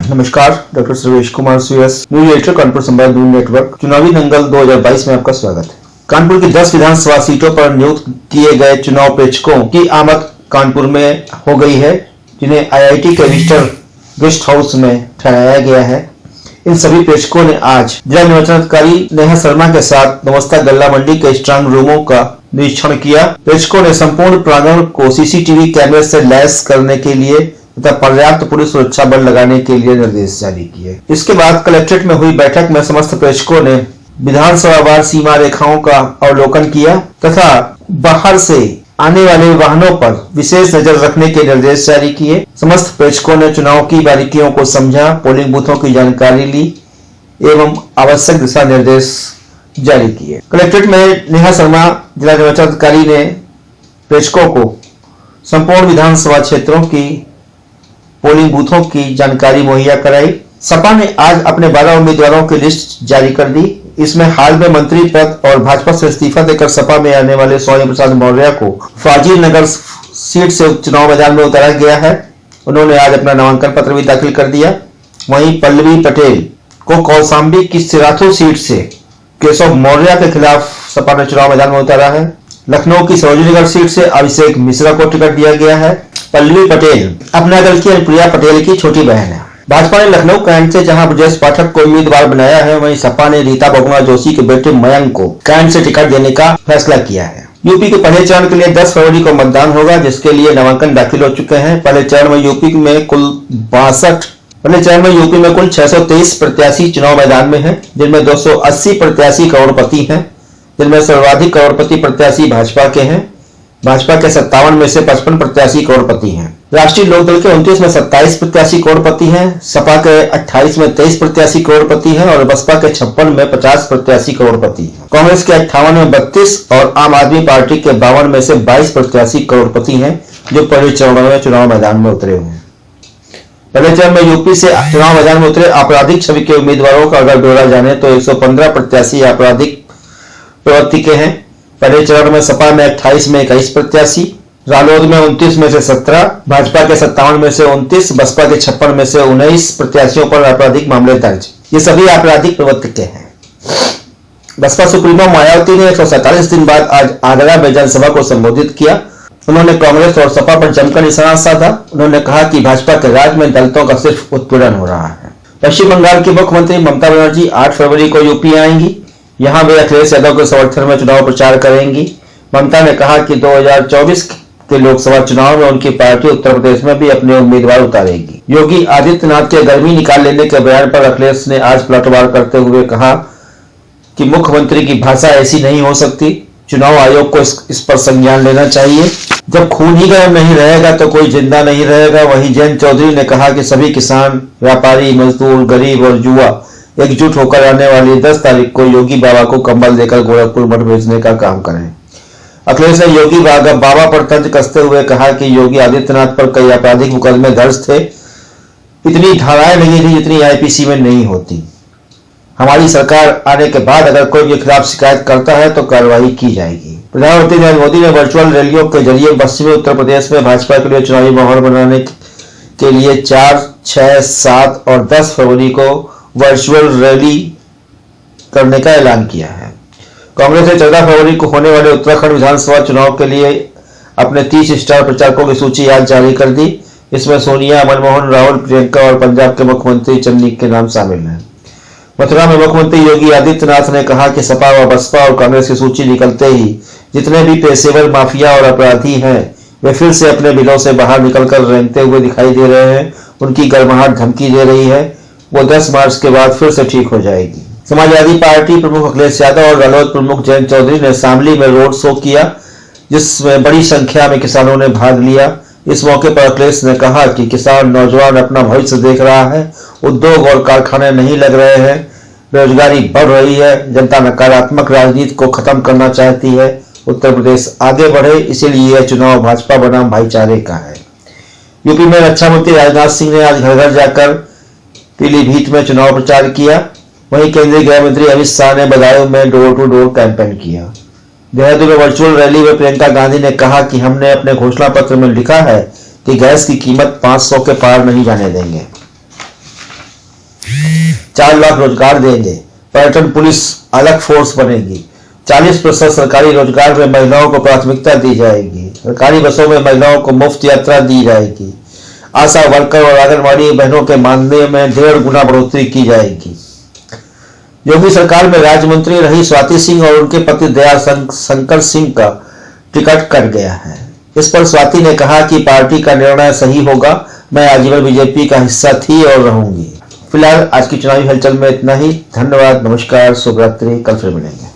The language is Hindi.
नमस्कार, doctor Sarvesh Kumar CS news editor Kanpur संवाद न्यूज नेटवर्क। चुनावी दंगल 2022 में आपका स्वागत है। कानपुर की 10 विधानसभा सीटों पर नियुक्त किए गए चुनाव प्रेक्षकों की आमद कानपुर में हो गई है, जिन्हें आईआईटी के विजिटर गेस्ट हाउस में ठहराया गया है। इन सभी प्रेक्षकों ने आज जिला निर्वाचन अधिकारी नेहा शर्मा के साथ नवस्था गल्ला मंडी के स्ट्रांग रूमों का निरीक्षण किया। प्रेक्षकों ने संपूर्ण प्रांगण को सीसीटीवी कैमरे से लैस करने के लिए तथा पर्याप्त पुलिस सुरक्षा बल लगाने के लिए निर्देश जारी किए। इसके बाद कलेक्ट्रेट में हुई बैठक में समस्त प्रेक्षकों ने विधानसभा वार सीमा रेखाओं का अवलोकन किया तथा बाहर से आने वाले वाहनों पर विशेष नजर रखने के निर्देश जारी किए। समस्त प्रेक्षकों ने चुनाव की बारीकियों को समझा, पोलिंग बूथों की जानकारी ली एवं आवश्यक दिशा निर्देश जारी किए। कलेक्ट्रेट में नेहा शर्मा जिला निर्वाचन अधिकारी ने प्रेक्षकों को संपूर्ण विधानसभा क्षेत्रों की पोलिंग बूथों की जानकारी मुहैया कराई। सपा ने आज अपने 12 उम्मीदवारों की लिस्ट जारी कर दी। इसमें हाल में मंत्री पद और भाजपा से इस्तीफा देकर सपा में आने वाले सौम्य प्रसाद मौर्य को फाजिल नगर सीट से चुनाव मैदान में उतारा गया है। उन्होंने आज अपना नामांकन पत्र भी दाखिल कर दिया। वहीं पल्लवी पटेल को कौशाम्बी की सिराथू सीट से केशव मौर्य के खिलाफ सपा ने चुनाव मैदान में उतारा है। लखनऊ की सरोजिनी नगर सीट से अभिषेक मिश्रा को टिकट दिया गया है। पल्लवी पटेल अपना दल की प्रिया पटेल की छोटी बहन है। भाजपा ने लखनऊ कैंट से जहां ब्रजेश पाठक को उम्मीदवार बनाया है, वहीं सपा ने रीता बहुगुणा जोशी के बेटे मयंक को कैंट से टिकट देने का फैसला किया है। यूपी के पहले चरण के लिए 10 फरवरी को मतदान होगा, जिसके लिए नामांकन दाखिल हो चुके हैं। पहले चरण में यूपी में कुल 623 प्रत्याशी चुनाव मैदान में है, जिनमें 280 प्रत्याशी करोड़पति हैं, जिनमें सर्वाधिक करोड़पति प्रत्याशी भाजपा के हैं। भाजपा के 57 में से 55 प्रत्याशी करोड़पति हैं। राष्ट्रीय लोकदल के 29 में 27 प्रत्याशी करोड़पति हैं। सपा के 28 में 23 प्रत्याशी करोड़पति हैं और बसपा के 56 में 50 प्रत्याशी करोड़पति हैं। कांग्रेस के 58 में 32 और आम आदमी पार्टी के 52 में से 22 प्रत्याशी करोड़पति हैं, जो पहले चरण में चुनाव मैदान में उतरे हुए हैं। पहले चरण में यूपी से चुनाव मैदान में उतरे आपराधिक छवि के उम्मीदवारों का अगर ब्यौरा जाने तो 115 प्रत्याशी आपराधिक प्रवृत्ति के हैं। पहले चरण में सपा में 28 में 21 प्रत्याशी, रालोद में 29 में से 17, भाजपा के 57 में से 29, बसपा के 56 में से 19 प्रत्याशियों पर आपराधिक मामले दर्ज। ये सभी आपराधिक प्रवृत्ति के हैं। बसपा सुप्रीमो मायावती ने 147 दिन बाद आज आगरा में जनसभा को संबोधित किया। उन्होंने कांग्रेस और सपा पर जमकर निशाना साधा। उन्होंने कहा कि भाजपा के राज में दलितों का सिर्फ उत्पीड़न हो रहा है। पश्चिम बंगाल की मुख्यमंत्री ममता बनर्जी 8 फरवरी को यूपी आएंगी। यहां वे अखिलेश यादव के समर्थन में चुनाव प्रचार करेंगी। ममता ने कहा कि 2024 के लोकसभा चुनाव में उनकी पार्टी उत्तर प्रदेश में भी अपने उम्मीदवार उतारेगी। योगी आदित्यनाथ के गर्मी निकाल लेने के बयान पर अखिलेश ने आज पलटवार करते हुए कहा कि मुख्यमंत्री की भाषा ऐसी नहीं हो सकती। चुनाव आयोग को इस पर संज्ञान लेना चाहिए। जब खून ही गर्म नहीं रहेगा तो कोई जिंदा नहीं रहेगा। वहीं जयंत चौधरी ने कहा कि सभी किसान, व्यापारी, मजदूर, गरीब और युवा एकजुट होकर आने वाली 10 तारीख को योगी बाबा को कंबल देकर गोरखपुर मठ भेजने का काम करें। अखिलेश ने योगी बाबा पर तंज कसते हुए कहा कि योगी आदित्यनाथ पर कई आपराधिक मुकदमे दर्ज थे। इतनी धाराएं लगी थी जितनी आईपीसी में नहीं होती। हमारी सरकार आने के बाद अगर कोई भी खिलाफ शिकायत करता है तो कार्रवाई की जाएगी। प्रधानमंत्री नरेंद्र मोदी ने वर्चुअल रैलियों के जरिए पश्चिमी उत्तर प्रदेश में भाजपा के लिए चुनावी माहौल बनाने के लिए 4, 6, 7 और 10 फरवरी को वर्चुअल रैली करने का ऐलान किया है। कांग्रेस ने 14 फरवरी को होने वाले उत्तराखंड विधानसभा चुनाव के लिए अपने 30 स्टार प्रचारकों की सूची आज जारी कर दी। इसमें सोनिया, मनमोहन, राहुल, प्रियंका और पंजाब के मुख्यमंत्री चन्नी के नाम शामिल हैं। मथुरा में मुख्यमंत्री योगी आदित्यनाथ ने कहा कि सपा व बसपा और कांग्रेस की सूची निकलते ही जितने भी पेशेवर माफिया और अपराधी हैं वे फिर से अपने बिलों से बाहर निकलकर रेंगते हुए दिखाई दे रहे हैं। उनकी गर्माहट धमकी दे रही है। वो 10 मार्च के बाद फिर से ठीक हो जाएगी। समाजवादी पार्टी प्रमुख अखिलेश यादव और रालोद प्रमुख जयंत चौधरी ने शामली में रोड शो किया, जिसमें बड़ी संख्या में किसानों ने भाग लिया। इस मौके पर अखिलेश ने कहा कि किसान नौजवान अपना भविष्य देख रहा है, उद्योग और कारखाने नहीं लग रहे हैं, बेरोजगारी बढ़ रही है, जनता नकारात्मक राजनीति को खत्म करना चाहती है, उत्तर प्रदेश आगे बढ़े, इसीलिए यह चुनाव भाजपा बनाम भाईचारे का है। यूपी में रक्षा मंत्री राजनाथ सिंह ने आज घर घर जाकर पीलीभीत में चुनाव प्रचार किया। वहीं केंद्रीय गृह मंत्री अमित शाह ने बदायूं में डोर टू डोर कैंपेन किया। देहरादून में वर्चुअल रैली में प्रियंका गांधी ने कहा कि हमने अपने घोषणा पत्र में लिखा है कि गैस की कीमत 500 के पार नहीं जाने देंगे। 4 लाख रोजगार देंगे। पर्यटन पुलिस अलग फोर्स बनेगी। 40% सरकारी रोजगार में महिलाओं को प्राथमिकता दी जाएगी। सरकारी बसों में महिलाओं को मुफ्त यात्रा दी जाएगी। आशा वर्कर और आंगनबाड़ी बहनों के मानदेय में 1.5 गुना बढ़ोतरी की जाएगी। योगी सरकार में राज्य मंत्री रही स्वाति सिंह और उनके पति दया शंकर सिंह का टिकट कट गया है। इस पर स्वाति ने कहा कि पार्टी का निर्णय सही होगा। मैं आजीवन बीजेपी का हिस्सा थी और रहूंगी। फिलहाल आज की चुनावी हलचल में इतना ही। धन्यवाद, नमस्कार, शुभ रात्रि। कल फिर मिलेंगे।